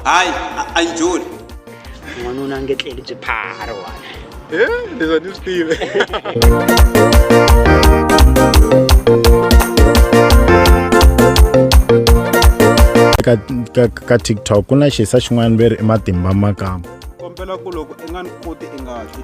Hayi, anjuli. Nwanuna ngetleli byi phara wana. Leswi a ni swi tivi. Ka TikTok ku na xisa xin'wana ve ri i Matimba makamba. Kombela ku loko i nga ni koti i nga hli.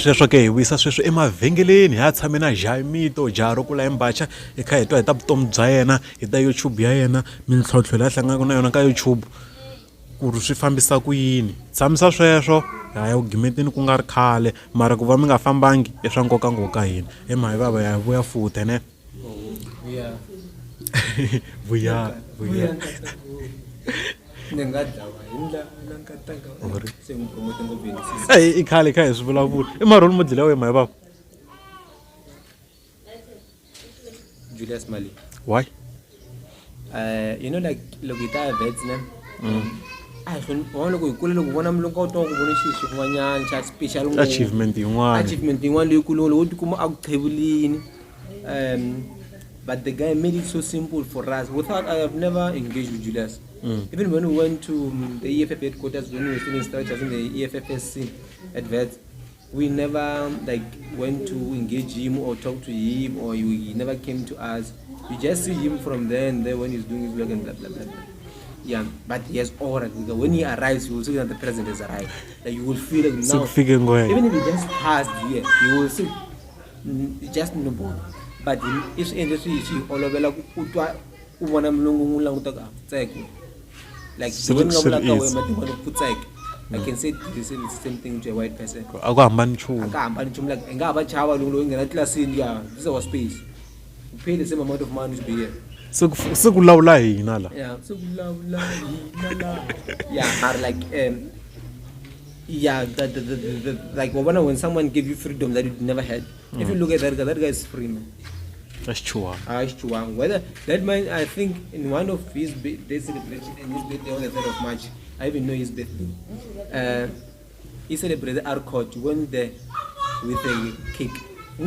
Sweswo ke hi wisa sweswo emavhengeleni ha tshame na Mito Jaro kula embacha hi kha hi twa hi ta vutomi bya yena hi ta YouTube ya yena mintlhontlho leyi a hlanganaka na yona ka YouTube ku ri swi fambisa ku yini tshamisa sweswo ya ugimetini ku nga ri khale mara ku va mi nga fambangi i swa nkoka ngopfu ka hina Mhayivava ya vuya futhi ne vuya i khale kha hi swi vulavula i marole model ya wena Mhayivava Julius Mali. why You know, like look at that vets name. I want to go cool look one look out on one chat special achievement one look would come out heavily but the guy made it so simple for us. Without I have never engaged with Julius. Even when we went to the EFF headquarters when we were still in structures in the EFFSC at VET, we never like went to engage him or talk to him or he never came to us. You just see him from there and there when he's doing his work and blah blah blah. Yeah, but he has aura. When he arrives, you will see that the president has arrived. Like you will feel like now. Even if he just passed here, you will see just no bone. But in each industry, you see all over like like I can say the same thing to a white person. This is our space. We pay the same amount of money to be here. Yeah, but like yeah, like when someone give you freedom that you never had. If you look at that guy is free, man. That's true. Whether that man, I think in one of his birthday celebration and his birthday on the 3rd of March, I even know his birthday. He celebrated our court. Went there with a cake. So,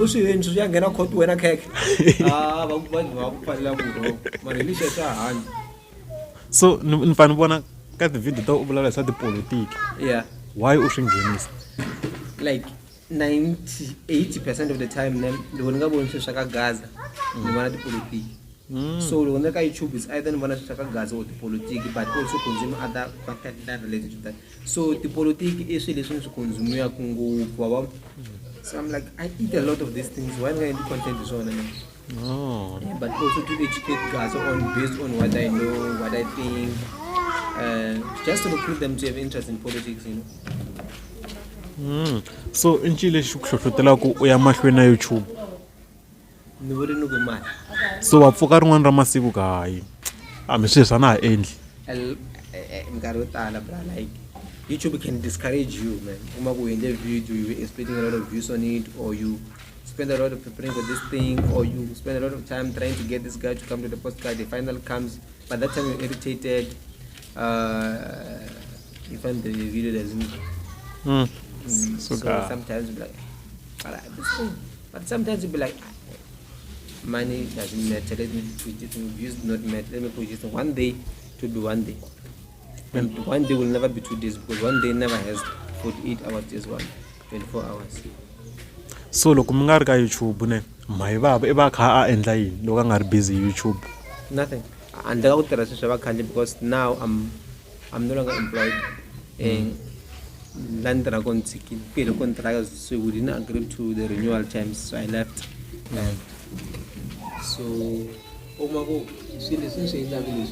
nifana bona ka the video to vulavula sa politics. Yeah. Why u swi nghenisa? Like 80% of the time loko ni nga voni swilo swa ka Gaza ni vona tipolitiki. So loko ni ka YouTube is either ni vona swilo swa ka Gaza or tipolitiki but also consume other content that related to that. So tipolitiki i swilo leswi ni swi consumeaka ngopfu wabo. So I'm like I eat a lot of these things. Why am I do content is on? Oh. Yeah, but also to educate Gaza on based on what I know, what I think. Just to recruit them to have interest in politics, you know. So in Chile xi ku hlohlotela ku u ya mahlweni na YouTube. Ni vuri ni ku mali. So wa pfuka rin'wana ra masiku ka hayi. Mi sweswi a na ha endli. Nkarhi wo tala bra like YouTube can discourage you, man. Uma ku endle video, you expecting a lot of views on it, or you spend a lot of preparing for this thing, or you spend a lot of time trying to get this guy to come to the postcard. The final comes, by that time you're irritated. You find the video doesn't. So sometimes you'll be like, but sometimes you'll be like, money doesn't matter. Let me put it in views, not matter. Let me put it in one day. It will be one day. And one day will never be 2 days because one day never has 48 hours, just 24 hours. So loko mi nga ri ka YouTube ne Mhayivava I va kha a endla yini loko a nga ri busy YouTube? Nothing. And I got the because now I'm no longer employed in London. So we didn't agree to the renewal terms, so I left. So almost the same in London.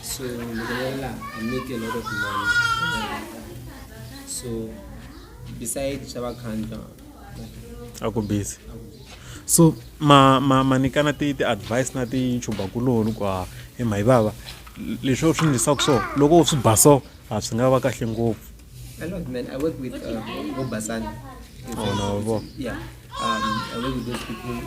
So I make a lot of money. So besides Shabakanda, Ako busy. So manikana ti advice na ti chuba kulonu kwa Mhayivava leswo swi ndisa ku so loko u swi baso a swi nga va kahle ngopfu. A lot, man. I work with Obasan. Yeah. I work with those people.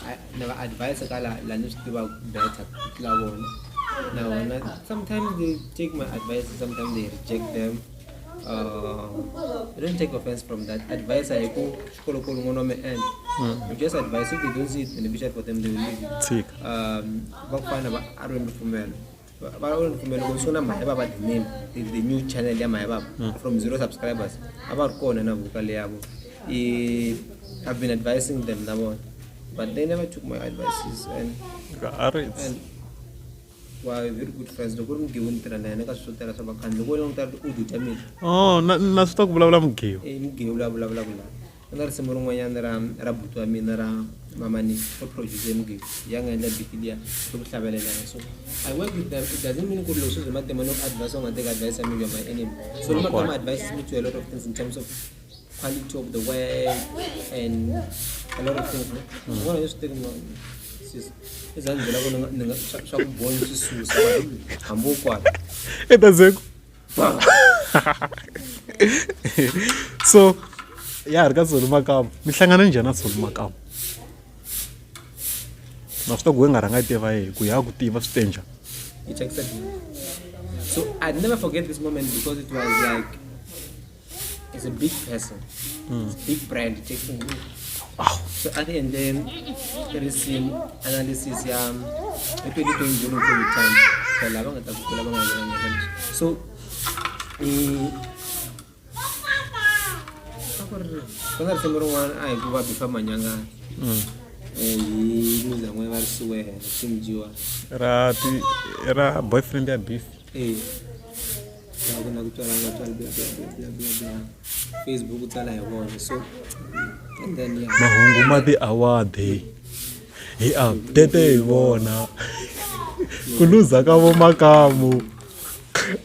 I never advise a girl about better. Now, sometimes they take my advice, sometimes they reject them. I don't take offense from that. Advice I go and you just advise if they don't see it beneficial for them, they will leave it. Sick. I don't know but also Mhayivava the name, the new channel Mhayivava from 0 subscribers. About corner na I've been advising them now, but they never took my advices and were very good friends. The couldn't give in and I so tell us about can go along that Udu Tamil. Oh, not stock blah blah blah. Blah blah blah blah. Another Simon Wayan Rabutu Aminara Mamani for producing young and Bikidia from Savalena. So I work with them. It doesn't mean good losses, but the man of advice on take advice and you're my enemy. So my advice me to a lot of things in terms of quality of the work and a lot of things. What I used to take is I'm born to sue. I'm more It doesn't. So yeah, ka Zulumakam. Mihlangana njani na Zulumakam? Nafta ku nga ranga tiva ku ya ku tiva stranger. It's exactly. So I'd never forget this moment because it was like it's a big person. It's a big brand taking me. Wow. So at the end then there is some analysis maybe doing for the time. So when I remember one, I grew up before Manyanga. Era boyfriend ya beef. Facebook utala yabona so and then yeah. Mahungu mati award he update ibona. Kuluza ka vo makamu.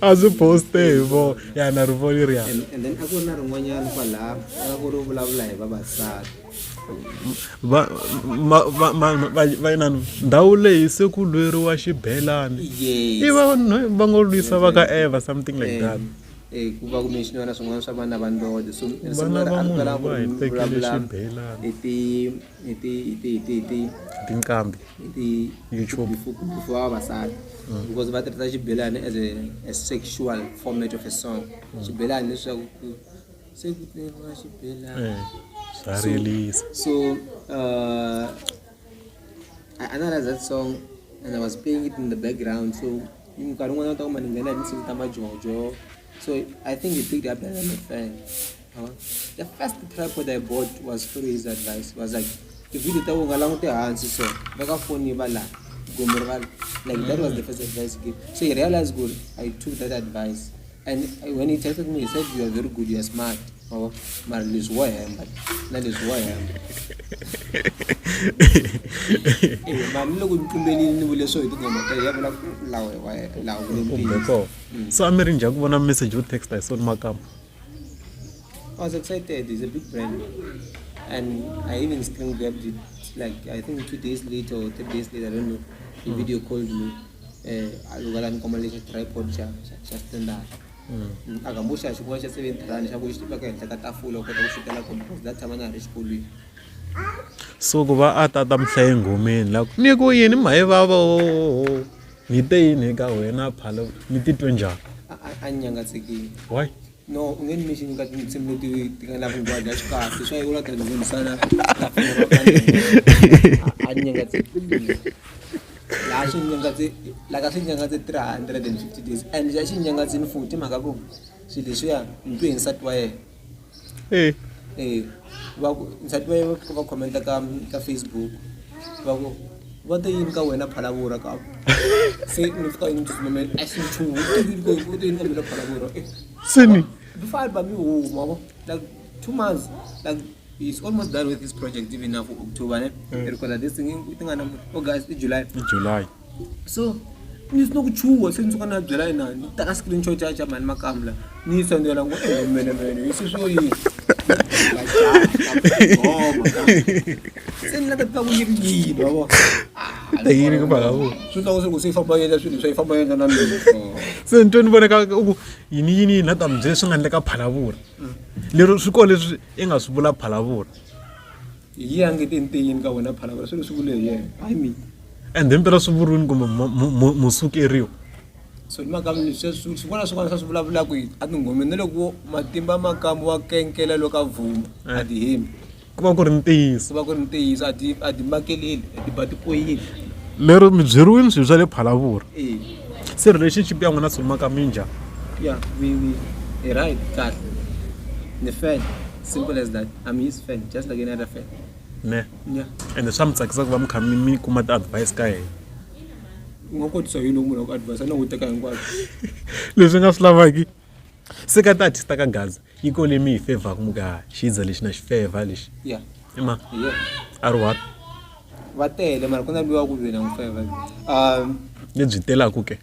Aziposte vo ya na rivolia. And then akuna rin'wanyana kwala akuru vulavula hi vavasati. Va ndhawu leyi se ku lweriwa xibelani. Yes. Iva va ngo lwisa va ka Eva something like that. Ku va ku mishinona swin'wana swa vana va ndoda so Vana va munhu va hi tekele xibelani. Tinkambi. YouTube. Before vavasati. Because va tirhisa xibelani as a sexual format of a song. Xibelani leswaku se ku tleriwa xibelani. So I analyzed that song and I was playing it in the background. So so I think it picked up and I'm a fan. The first tripod I bought was through his advice. Was like if you tell along the hands so like that was the first advice he gave. So he realized good. I took that advice. And when he texted me, he said, "You are very good, you are smart." Oh, but that is who I am. So I'm reading a message with text I saw Makam. I was excited. It's a big brand, and I even screen grabbed it. Like I think 2 days later or 3 days later, I don't know. The video called me. I got a combination tripod just that. Agambusha shikuwa 70 rand shakushita ka tafula ukota kushitela compost that time ana rishikuli. So kuba atata mhlaye ngomeni la niko yini Mhayivava ni te yini ka wena phala ni titwe njani? Anyangatseki. Why? No, ungeni mission ka tsimleti tingala ngwadi ashikahle so ayula ta ngomsana. Anyangatseki. Last like I think 350 days, and just in younger than 40 Magago. She is here doing that way. Hey, that way of comment Facebook. What the Inca when a Palavura cup? Say, if going to moment, I think 2 will go in the Palavura. Sydney. Before by me, Mama, like 2 months, like. He's almost done with his project even now for October. Because this thing, we think August, July. So, it's not true. Since we're not July now, the screenshot charge man Makamla. Needs and then you see, so you send like a power you bro. The hearing about so those who say for boy, that's what you say for boy. So, don't want to you need not am Jason and like a palavur. Little school is in a subula palavur. Young getting in go in a palavur, so yeah, I mean. And then Perasubun go Musuki Rio. so makam swin'wana swin'wana swa swi vulavulaka hi a tinghomeni na loko Matimba Makamu wa kenkela loko a vhuma a ti hembi ku va ku ri ntiyiso ku va ku ri ntiyiso a ti makeleli a ti ba ti poyini lero mi byeriwile swilo swa le Phalavuri eh se relationship ya n'wina Sulu Makamu yi njhani yeah we right kahle the fan simple as that I'm his fan just like another fan ne yeah ende swa mi tsakisa ku va mi kha mi kuma ti-advice ka yena ngokotisa yini loko munhu ku advise na ku teka hinkwaswo leswi nga swi lavaki se ka ti-artist ka Gaza yi kole mi hi favor ku muka xiza lexi na xi favor lexi yeah ima yeah a ri what va tele mara ku na luwa ku vina n'wi favor lebyi telaku ke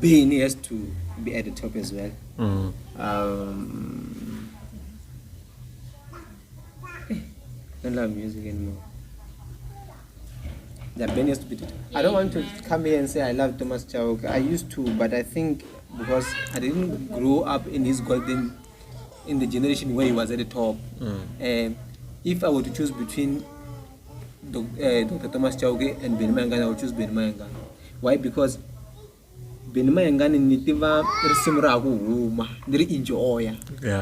Benny has to be at the top as well. Don't love music anymore. Yeah, Benny has to be. I don't want to come here and say I love Thomas Chauke. I used to, but I think because I didn't grow up in his in the generation where he was at the top. If I were to choose between Dr. Thomas Chauke and Benny Mayengani, I would choose Benny Mayengani. Why? Because Benny Mayengani nitiva risimu ra ku huma ni ri enjoy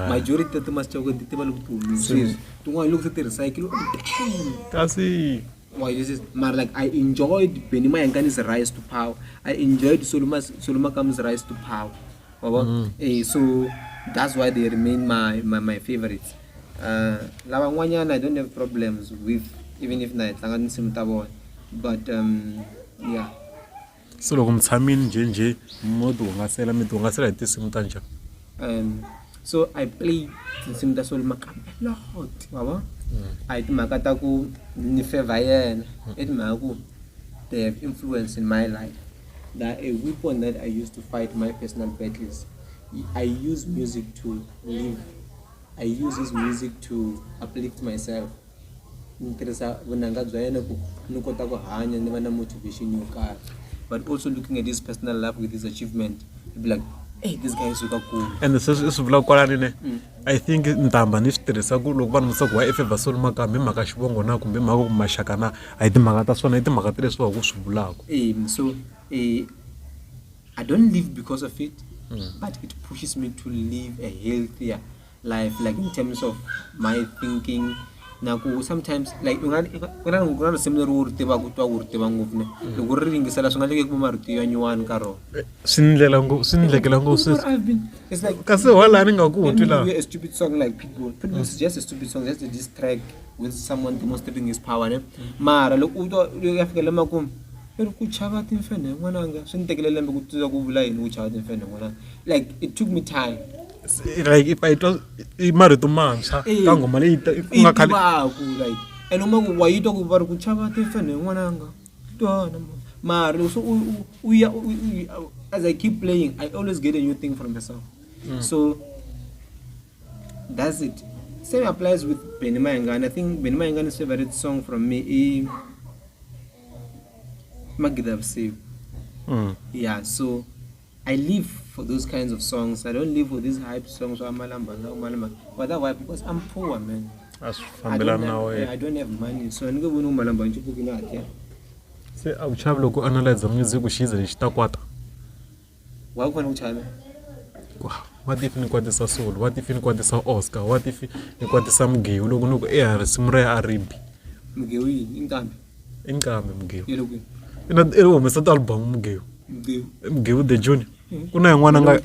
majority of Thomas Chauke nitiva loko humi tun'wana loko ti recycle kasi why this is but like I enjoyed Benny Mayengani's rise to power. I enjoyed Sulu Makamu's rise to power. So that's why they remain my favorites. Lava n'wanyana I don't have problems with even if na tlanga tinsimu ta vona but yeah. so loko mi tshamini njhenjhe mo ti hungasela mi ti hungasela hi tinsimu ta njhani so I play tinsimu ta Sulu Makamu a lot wabo a hi timhaka ta ku ni favor yena i timhaka ku they have influence in my life. That a weapon that I used to fight my personal battles. I use music to live. I use his music to uplift myself. Ntirisa vunanga bya yena ku ni kota ku hanya ni va na motivation yo karhi. But also looking at his personal life with his achievement, you'd be like, hey, this guy is so cool. And this is vula kwalani ne I think ntamba ni swi tirhisa ku loko vanhu musaku wa favor Sulu Makamu hi mhaka xivongo na kumbe mhaka ku maxaka na a hi timhaka ta swona hi timhaka ta leswi va ku swi vulaka so I don't live because of it, but it pushes me to live a healthier life, like in terms of my thinking. Naku sometimes like when I similar word teba ku twa word teba ngopfu ne loko ri ringisela swi nga leke ku marito ya nyuwani ka ro sinilekela ngo it's like kasi wala ni nga ku twi la a stupid song like Pitbull is just a stupid song, just a diss track with someone demonstrating his power ne mara loko u to ya fikela makumu ri ku chava timfene n'wananga swi ni tekele lembe ku tuza ku vula yini ku chava timfene n'wananga, like it took me time. Like if I told marito mantshwa ka ngoma leyi ku nga khale like and uma ku wa yitwa ku va ri ku chava timfene n'wananga twana mara so as I keep playing I always get a new thing from the song. So that's it. Same applies with Benny Mayengani. I think Benny Mayengani's favorite song from me is Magidabse. Yeah, so I live for those kinds of songs. I don't live for these hype songs or malamba. But that's why, because I'm poor, man. I don't have money, so I'm going to malamba nje ku na atya. Se a u chava loko analyze music ku xiza lexi ta kwata. Wa ku na uchala. What if ni kwatisa Sulu? What if ni kwatisa Oscar? What if ni kwatisa Mgewu loko risimu ra R&B? Mgewu inkambi. Mgewu. Yelo ku. Ina humesa album Mgewu. Mgewu the Junior. Kuna yin'wana nga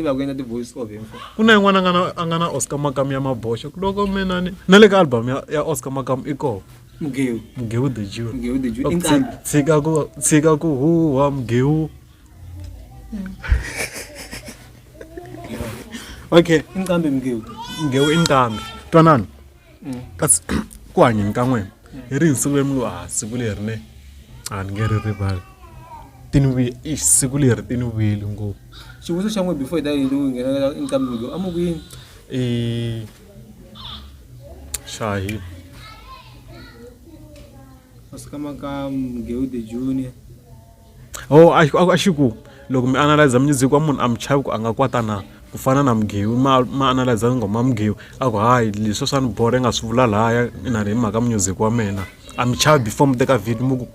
kuna yin'wana a nga na Oscar Makamu ya Mabosho loko mina ni na le ka album ya Oscar Makamu i kona Mgewu the Junior tshika ku huwa Mgewu. Okay inkambi Mgewu inkambi twanana kasi ku hanyeni ka n'wina hi ri siku leri siku leri ne a ni nge ri rivali siku leri ti ni vuyeli ngopfu. Xivuso xa n'we before that yi nghena inkambi Mgewu amu kuyini Shahi Oscar Makamu Mgewu the Junior. A xiku loko mi analyze music wa munhu a mi chavi ku a nga kwata na ku fana na Mgewu ma analyze ngoma Mgewu a ku hayi leswi swa ni bore nga swi vula lahaya ina hi mhaka music wa mina a mi chavi before mi teka video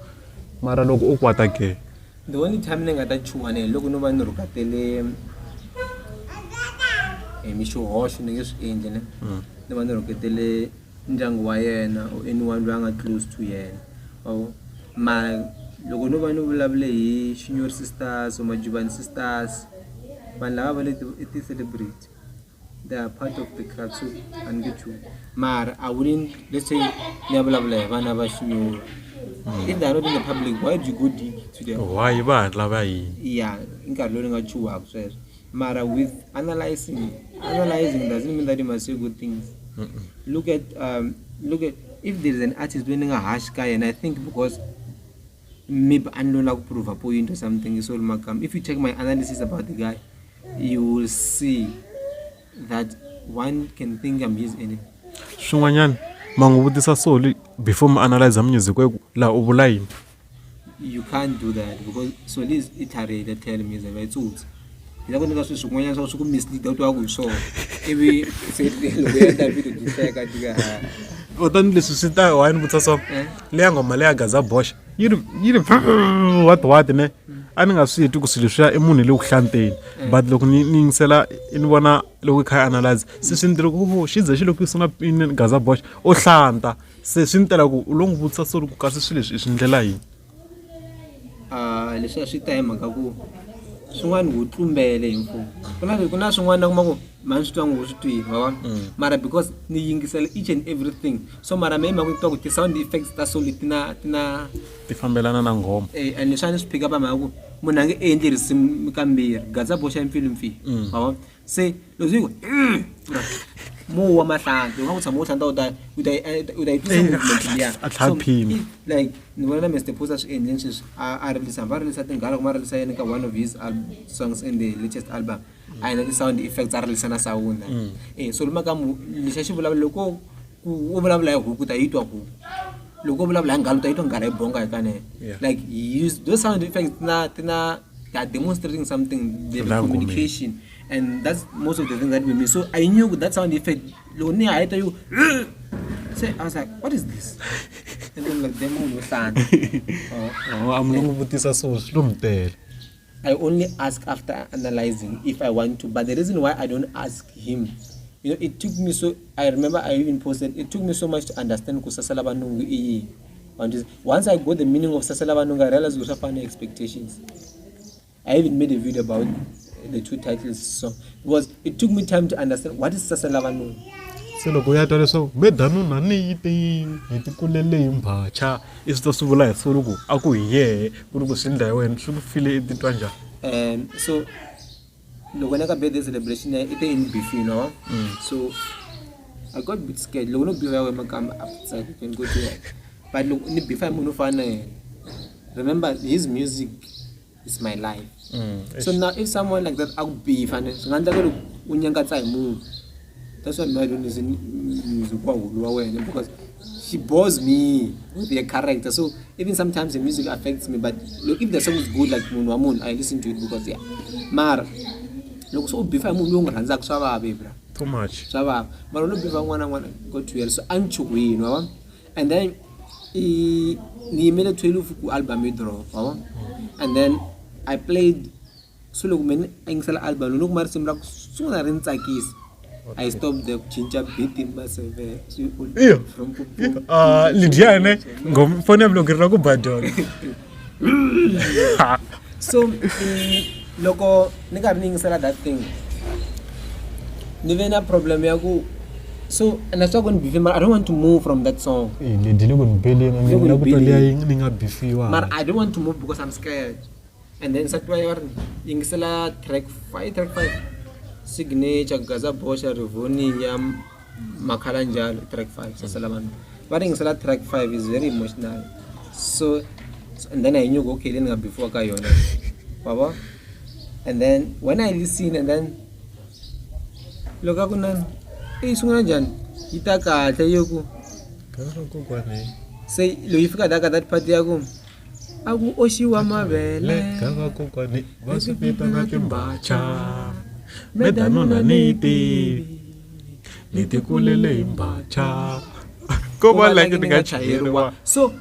mara loko u kwata ke the only time ni nga ta chuha ni loko no va ni rhukatele mixohoxo ni nge swi endli ne ni va ni rhuketele ndyangu wa yena or anyone loyi a nga close to yena mara loko no va ni vulavule hi Shinyori sisters or Majubani sisters vanhu lava va le ti-celebrity they are part of the crowd so a ni nge chuhi mara I wouldn't let's say ni ya vulavula hi vana va Shinyori if they are not in the public why do you go dig to them why vanhu lava yini yeah nkarhi lowu ni nga chuhaka sweswo mara with analyzing doesn't mean that you must say good things. Look at if there is an artist doing a harsh guy and I think because maybe I don't like prove a point or something is all makam. If you check my analysis about the guy, you will see that one can think I'm his enemy. swin'wanyana manguvutisa soli before ma analyze music la u vula yini You can't do that because Soli is iterated tell me that it's ut. Ila ku nika swin'wanyana swa ku mislead u twa ku hi swona ivi se loko ya ta video diseka tika utani leswi swi ta why ni vutisa so leya ngoma leya Gaza Bosch yi ri what ne a ni nga swi heti ku swilo swi ya i munhu le ku hlanteni but loko ni yingisela ni vona loko i kha i analyze se swi ndiri ku xi ze xi loko yi sungula pini Gaza Bosch o hlanta se swi ni tela ku u lo n'wi vutisa so ku kasi swilo leswi i swi ndlela yini leswi a swi ta hi mhaka ku swin'wana wu tlumbele hi mfumo ku na swin'wana na kuma ku mani swi twa ngu swi twini wa vona mara because ni yingisela each and everything so mara me mhaka ku twa ku ti-sound effects ta soli tina ti fambelana na nghoma and leswi a ni swi pick up a mhaka ku munhu a nge endli risimu kambirhi Gaza Bosch ya mfilimfini wa vona se loko swi ku mo wa mahlanti u nga ku tshama u hlanta u ta yi twisa movement liya a tlhaphini like ni vona na Mr Posa swi endleni sweswi a rilisa va rilisa tinghara kuma rilisa yena ka one of his songs in the latest album a yina ti-sound effects a rilisa na sawunda so luma ka lexi a xi vulavula loko u vulavula hi huku ta yi twa huku loko u vulavula hi nghala u ta yi twa nghala yi bonga hi kanene like he used those sound effects tina they are demonstrating something the communication and that's most of the things that we mean so I knew that sound effect loko ni hayita you say I was like what is this and then like them will stand I'm lo n'wi vutisa so swi lo mi tele I only ask after analyzing if I want to but the reason why I don't ask him you know it took me so I remember I even posted it took me so much to understand ku Sasala Vanungu once I got the meaning of Sasala Vanungu I realized we have expectations I even made a video about the two titles song because it took me time to understand what is Sasala Vanungu se loko ya twa leswaku medanuna ni yi hi ti kulele hi mbhacha i swi ta swi vula hi solo ku a ku hi yehe ku ri ku swi ndla hi wena swi ku file i titwa njhani so loko na ka birthday celebration it in beef you know so I got a bit scared loko no beef ya wena makamba outside you can go to work but loko ni beef ya munhu fana remember his music is my life so now if someone like that aku beef and nganda ku unyangatsa hi munhu that's why I don't listen music because she bores me with their character so even sometimes the music affects me but look if the song is good like Munwamun I listen to it because yeah mara loko so beef munhu loyi n'wi rhandzaka swa vava bra too much swa vava mara lo beef n'wana go to hell so anchukwini wa and then ni yimele 12 ku album draw wa and then I played so loko mina ingisela album loko mari simra sungula ri ntsakisa I stopped the chincha beat in myself from Lidiane ngomfone blogger ku badon so loko ni ka ringisela that thing ni vena problem ya ku so and I start going to beef I don't want to move from that song Lidi loko nibeli ngina ku tali ni nga beefiwa but I don't want to move because I'm scared and then satwa yar ingisela track 5 signature Gaza Bosch Rivoni ya makhala njalo track 5 Sasala Vanungu but ingisela track 5 is very emotional so and then I knew okay then before ka yona baba and then when I listen and then loka kuna sungula njani ita kahle yoku say lo ifika that part yako aku oshiwa mavele kava kokwane vasipita na timbacha medanuna niti kulele imbacha koba like ngachayeriwa so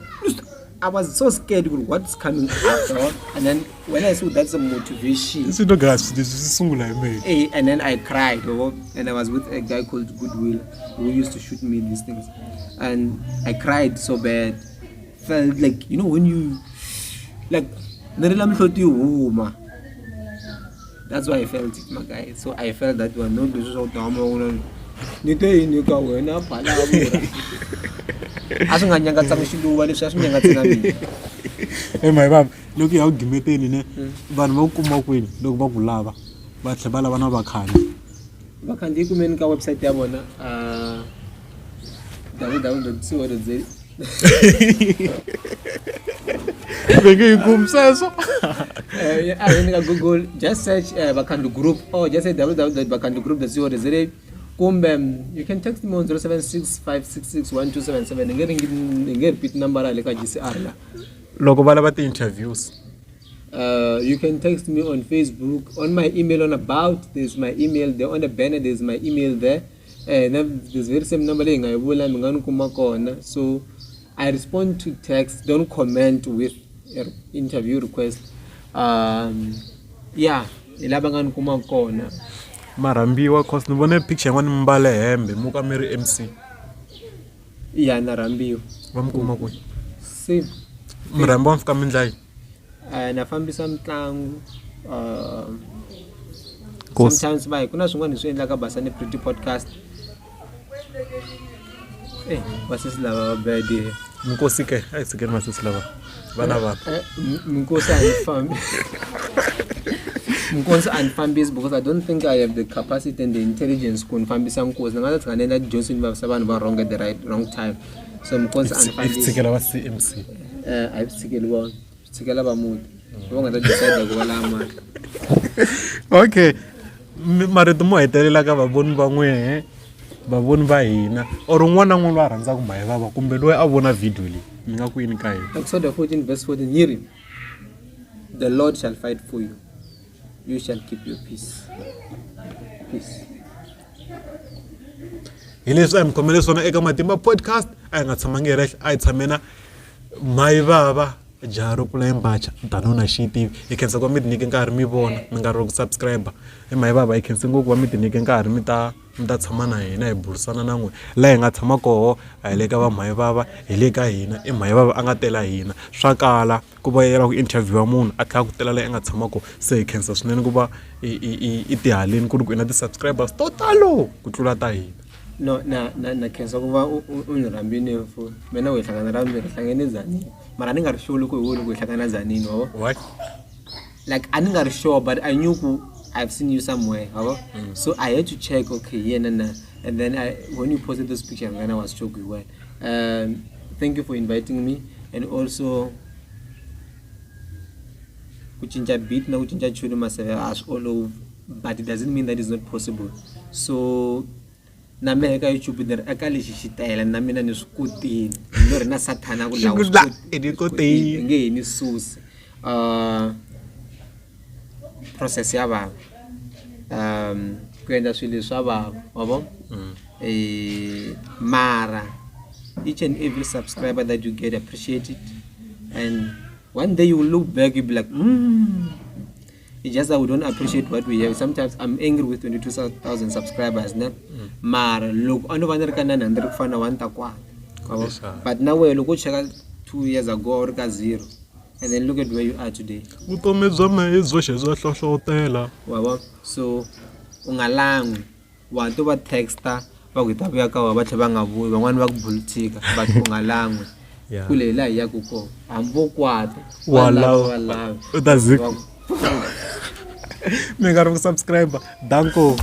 I was so scared with what's coming after. And then when I saw that's a motivation. This is no gas. This is sungula me. And then I cried, and I was with a guy called Goodwill who used to shoot me these things, and I cried so bad. Felt like, you know, when you like that's why I felt it, my guy. So I felt that one. No, this is so dumb. Hey Mhayivava, look how gimeteni ne vanhu va kuma kwini loko va ku lava va tlhe va lava na vakhandi. Vakhandi kumeni ka website ya vona www.co.za. Venge yi kumseso. Google, just search Vakhandi Group or just say www.vakhandigroup.co.za. You can text me on 0765661277 and get repeat number like GCR. Loko va lava ti-interviews. You can text me on Facebook, on my email on about, there's my email there, on the banner there's my email there, and there's very same number. So I respond to text, don't comment with interview request. Yeah, Marambiwa cause ni vone picture y'in'wana mi mbale hembe muka mi ri MC. Yeah, narambiwa. Va mi kuma kwini? Same. Murhambi wa fika mi ndlayi? Na fambisa mitlangu. Course. Sometimes kuna swin'wana swi endlaka basani pretty podcast. Vasisi lava bad. Mkosi ke, ayi sikeni masisi lava. Vana va. Mkosi anifambi. Mkosi anifambisi because I don't think I have the capacity and the intelligence to fambisa mkosi. Ngathi tsanela Johnson basabantu ba wrong at the wrong time. So mkosi anifambisi. Sikela va CMC. I've sikela ba. Sikela ba muti. Bonga ta decide ku wala mali. Okay. Marito mo hetelela ka vavoni van'we vavoni va hina or un'wana na un'wana wa rhandza ku Mhayivava kumbe loyi a vona video leyi mi nga kwini ka yena. Exodus 14 verse 14 yiri. The Lord shall fight for you. You shall keep your peace. Peace. Hi leswi a mi khomele swona eka Matimba podcast a hi nga tshamangi hi rehle a hi tshamena Mhayivava jaha ro kula embacha tano na xitivi hi khensa ku va mi tinike nkarhi mi vona mi nga ri ku subscribe hi Mhayivava hi khensa ngopfu va mi tinike nkarhi mi ta tshama na hina hi burisana na n'we laha hi nga tshama koho a hi le ka va Mhayivava hi le ka hina i Mhayivava a nga tela hina swa kala ku va yela ku interview munhu a tlhela ku tela laha i nga tshama koho se hi khensa swinene ku va i tihaleni ku ri ku ina ti-subscribers to talo ku tlula ta hina. No na khensa ku va unirhambini mfu mina u hlangana ra mi hlangane Zanini mara ni nga ri sure loko hi hlangana Zanini What? Like I didn't sure but I knew I've seen you somewhere so I had to check and then when you posted this picture then I was shocked you were. Thank you for inviting me and also kuchinja beat na kuchinja chulu maseve as all over but it doesn't mean that it's not possible so na me eka YouTube there eka lexi xitayela na mina ni swikutini no ri na sathana ku lawa edikoteni nge ni susi process ya va ku endla swilo swa va wabo mara each and every subscriber that you get appreciate it and one day you will look back you be like it's just that we don't appreciate what we have. Sometimes I'm angry with 22,000 subscribers now. Mara look ono vanhu ri ka 900 kufana 1 but now we look check 2 years ago or ka 0 and then look at where you are today. Vutomi bya mehe byoxe bya hlohlotela. Wabo so ungalangwi wantu va texta va ku ta vuya ka wa va tlhe va nga vuyi van'wana va ku politika but ungalangwi kule la ya ku ko ambo kwata wala utazi mi nga ri ku subscribe danko.